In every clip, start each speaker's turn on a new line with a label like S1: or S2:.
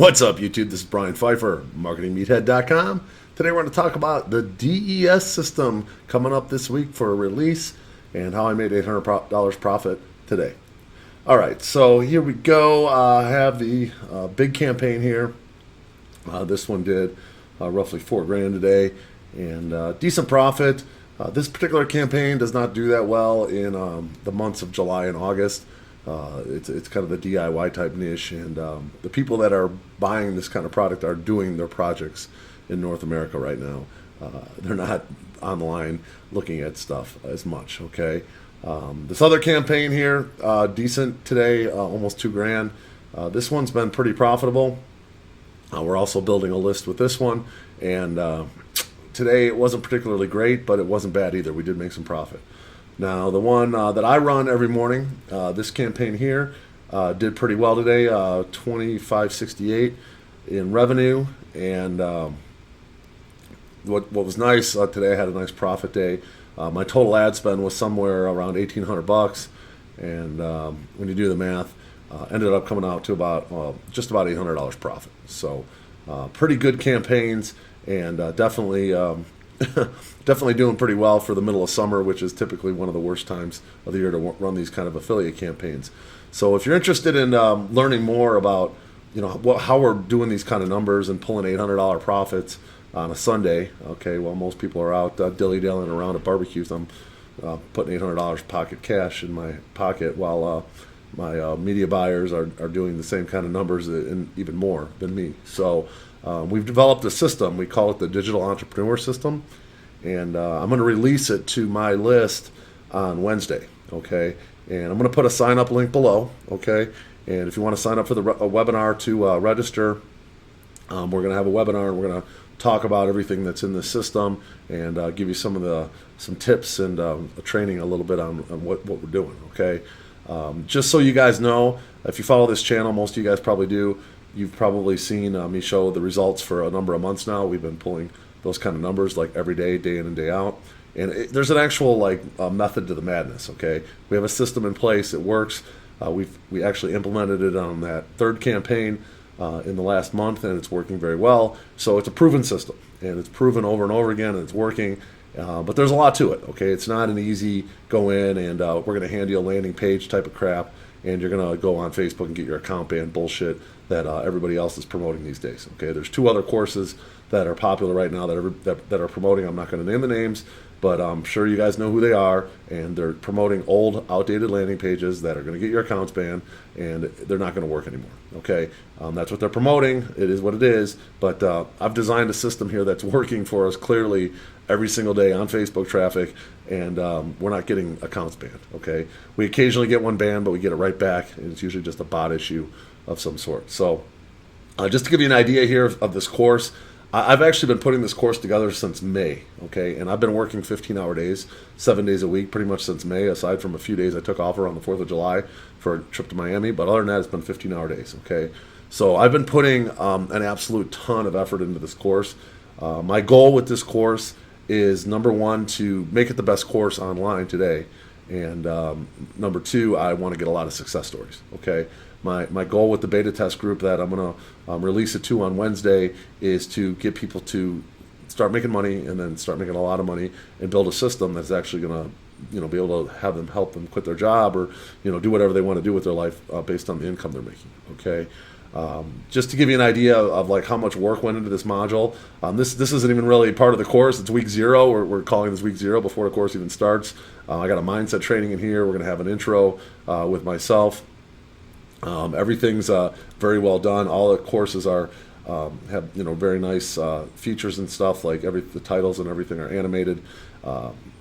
S1: What's up, YouTube? This is Brian Pfeiffer, marketingmeathead.com. Today we're going to talk about the DES system coming up this week for a release and how I made $800 profit today. All right, so here we go. I have the big campaign here. This one did roughly $4,000 today and decent profit. This particular campaign does not do that well in the months of July and August. It's kind of the DIY type niche, and the people that are buying this kind of product are doing their projects in North America right now. They're not online looking at stuff as much. Okay, this other campaign here, decent today, almost $2,000. This one's been pretty profitable. We're also building a list with this one, and today it wasn't particularly great, but it wasn't bad either. We did make some profit. Now, the one that I run every morning, this campaign here, did pretty well today, $25.68 in revenue. And what was nice today, I had a nice profit day. My total ad spend was somewhere around $1,800, and when you do the math, ended up coming out to about just about $800 profit. So, pretty good campaigns, and definitely. Definitely doing pretty well for the middle of summer, which is typically one of the worst times of the year to run these kind of affiliate campaigns. So if you're interested in learning more about, how we're doing these kind of numbers and pulling $800 profits on a Sunday, okay, well, most people are out dilly-dallying around at barbecues. I'm putting $800 pocket cash in my pocket while my media buyers are doing the same kind of numbers and even more than me. So we've developed a system. We call it the Digital Entrepreneur System, and I'm going to release it to my list on Wednesday, okay? And I'm going to put a sign-up link below, okay? And if you want to sign up for the webinar to register, we're going to have a webinar, and we're going to talk about everything that's in the system and give you some tips and training a little bit on what we're doing, okay? Just so you guys know, if you follow this channel, most of you guys probably do, you've probably seen me show the results for a number of months now. We've been pulling those kind of numbers like every day, day in and day out. And there's an actual method to the madness, okay? We have a system in place. It works. We actually implemented it on that third campaign in the last month, and it's working very well. So it's a proven system, and it's proven over and over again, and it's working. But there's a lot to it, okay? It's not an easy go in and we're going to hand you a landing page type of crap, and you're going to go on Facebook and get your account banned bullshit that everybody else is promoting these days. Okay, there's two other courses that are popular right now that are promoting. I'm not going to name the names, but I'm sure you guys know who they are, and they're promoting old, outdated landing pages that are going to get your accounts banned, and they're not going to work anymore. Okay, that's what they're promoting. It is what it is, but I've designed a system here that's working for us clearly every single day on Facebook traffic, and we're not getting accounts banned. Okay, we occasionally get one banned, but we get it right back, and it's usually just a bot issue of some sort. So just to give you an idea here of this course, I've actually been putting this course together since May, okay, and I've been working 15-hour days, 7 days a week, pretty much since May, aside from a few days I took off around the 4th of July for a trip to Miami, but other than that, it's been 15-hour days, okay. So I've been putting an absolute ton of effort into this course. My goal with this course is, number one, to make it the best course online today, and number two, I want to get a lot of success stories, okay. My goal with the beta test group that I'm going to release it to on Wednesday is to get people to start making money and then start making a lot of money and build a system that's actually going to be able to have them help them quit their job or do whatever they want to do with their life based on the income they're making. Okay, just to give you an idea of how much work went into this module. This isn't even really part of the course. It's week 0. We're calling this week 0 before the course even starts. I got a mindset training in here. We're going to have an intro with myself. Everything's very well done. All the courses are have very nice features and stuff, like the titles and everything are animated.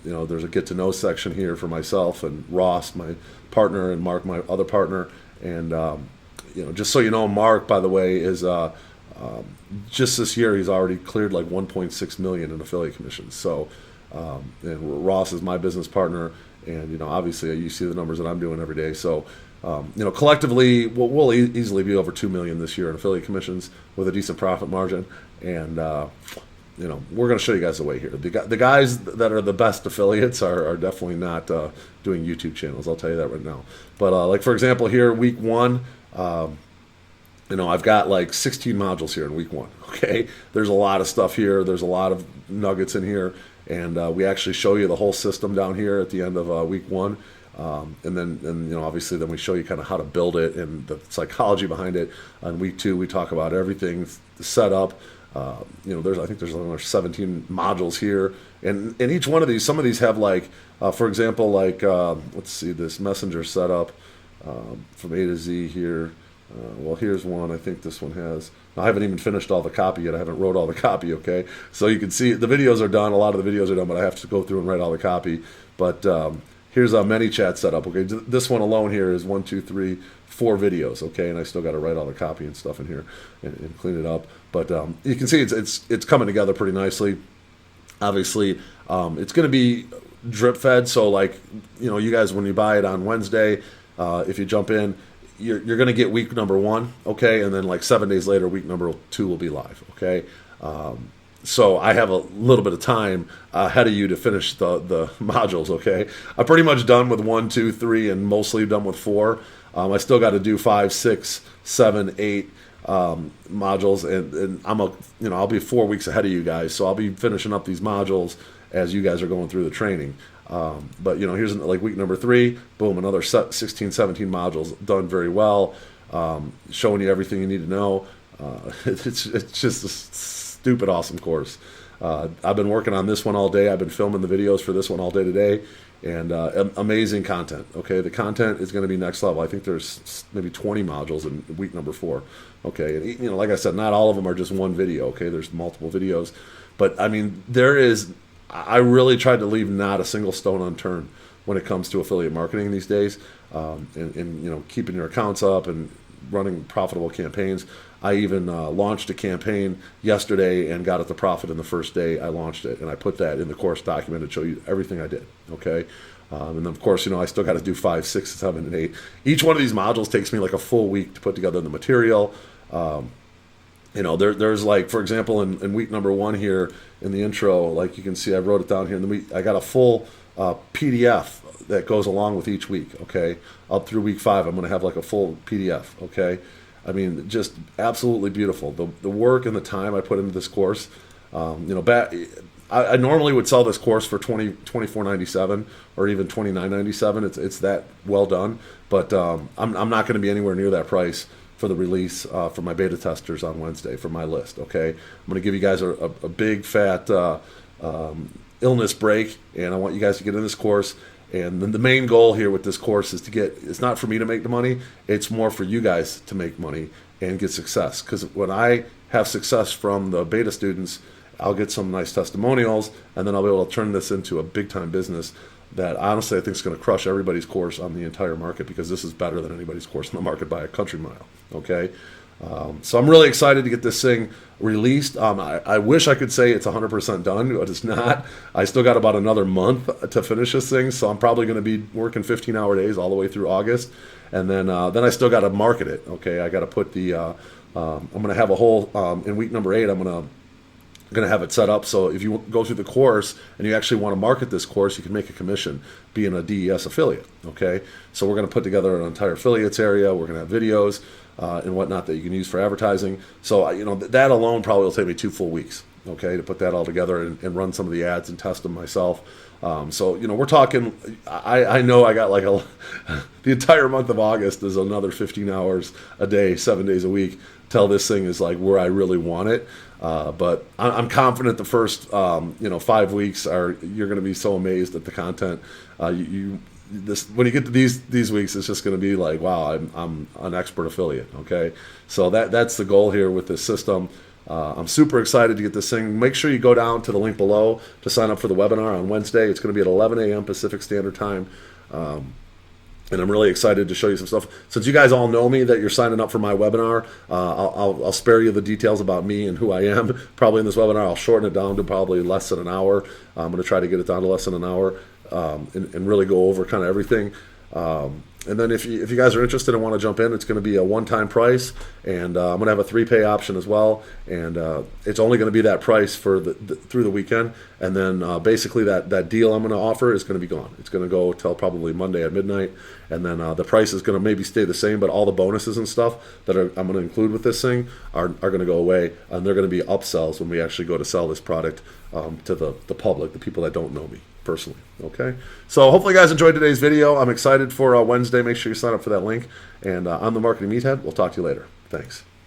S1: There's a get to know section here for myself and Ross, my partner, and Mark, my other partner. And just so you know, Mark, by the way, is just this year he's already cleared like 1.6 million in affiliate commissions. So and Ross is my business partner, and obviously you see the numbers that I'm doing every day. So collectively, we'll easily be over 2 million this year in affiliate commissions with a decent profit margin, and we're going to show you guys the way here. The guys that are the best affiliates are definitely not doing YouTube channels. I'll tell you that right now. But like for example, here week 1, I've got like 16 modules here in week 1. Okay, there's a lot of stuff here. There's a lot of nuggets in here, and we actually show you the whole system down here at the end of week 1. And obviously then we show you kind of how to build it and the psychology behind it. On week 2, we talk about everything set up. I think there's another 17 modules here, and each one of these, some of these have like, for example, like let's see, this messenger setup from A to Z here. Well, here's one. I think this one has. I haven't even finished all the copy yet. I haven't wrote all the copy. Okay, so you can see the videos are done. A lot of the videos are done, but I have to go through and write all the copy. But here's a ManyChat setup. Okay, this one alone here is 1, 2, 3, 4 videos. Okay, and I still got to write all the copy and stuff in here and clean it up. But you can see it's coming together pretty nicely. Obviously, it's going to be drip fed. So like you guys, when you buy it on Wednesday, if you jump in, you're going to get week number 1, okay, and then like 7 days later, week number 2 will be live, okay. So I have a little bit of time ahead of you to finish the modules, okay. I'm pretty much done with 1, 2, 3, and mostly done with 4. I still got to do 5, 6, 7, 8 modules, and I'll be 4 weeks ahead of you guys, so I'll be finishing up these modules as you guys are going through the training. But here's like week number 3, boom, another 16, 17 modules done very well, showing you everything you need to know. It's just a stupid awesome course. I've been working on this one all day. I've been filming the videos for this one all day today, and amazing content. Okay, the content is going to be next level. I think there's maybe 20 modules in week number 4. Okay, and like I said, not all of them are just one video. Okay, there's multiple videos, but I mean I really tried to leave not a single stone unturned when it comes to affiliate marketing these days, and keeping your accounts up and running profitable campaigns. I even launched a campaign yesterday and got it to profit in the first day I launched it, and I put that in the course document to show you everything I did. Okay, and then of course I still got to do 5, 6, 7, and 8. Each one of these modules takes me like a full week to put together the material. There's like, for example, in week number 1 here in the intro, like you can see, I wrote it down here. I got a full PDF that goes along with each week. Okay, up through week 5, I'm going to have like a full PDF. Okay, I mean, just absolutely beautiful. The work and the time I put into this course. I normally would sell this course for $24.97 or even $29.97. It's that well done, but I'm not going to be anywhere near that price for the release for my beta testers on Wednesday for my list. Okay, I'm going to give you guys a big fat illness break, and I want you guys to get in this course. And then the main goal here with this course is it's not for me to make the money, it's more for you guys to make money and get success. Because when I have success from the beta students, I'll get some nice testimonials, and then I'll be able to turn this into a big time business that honestly I think is going to crush everybody's course on the entire market, because this is better than anybody's course in the market by a country mile. Okay, so I'm really excited to get this thing released. I wish I could say it's 100% done, but it's not. I still got about another month to finish this thing, so I'm probably going to be working 15-hour days all the way through August, and then I still got to market it. Okay, I got to put I'm going to have a whole in week number 8. I'm going to have it set up so if you go through the course and you actually want to market this course, you can make a commission being a DES affiliate. Okay, so we're going to put together an entire affiliates area. We're going to have videos and whatnot that you can use for advertising. So that alone probably will take me 2 full weeks. Okay, to put that all together and run some of the ads and test them myself. So we're talking. I know I got like the entire month of August is another 15 hours a day, 7 days a week till this thing is like where I really want it. But I'm confident the first 5 weeks you're going to be so amazed at the content. When you get to these weeks, it's just going to be like, wow, I'm an expert affiliate. Okay, so that's the goal here with this system. I'm super excited to get this thing. Make sure you go down to the link below to sign up for the webinar on Wednesday. It's going to be at 11 a.m. Pacific Standard Time. And I'm really excited to show you some stuff. Since you guys all know me, that you're signing up for my webinar, I'll spare you the details about me and who I am. Probably in this webinar, I'll shorten it down to probably less than an hour. I'm going to try to get it down to less than an hour and really go over kind of everything. And then if you guys are interested and want to jump in, it's going to be a one-time price, and I'm going to have a 3-pay option as well. And it's only going to be that price for through the weekend. And then basically that deal I'm going to offer is going to be gone. It's going to go till probably Monday at midnight. And then the price is going to maybe stay the same, but all the bonuses and stuff that I'm going to include with this thing are going to go away. And they're going to be upsells when we actually go to sell this product to the public, the people that don't know me personally. Okay, so hopefully you guys enjoyed today's video. I'm excited for Wednesday. Make sure you sign up for that link. And I'm the Marketing Meathead. We'll talk to you later. Thanks.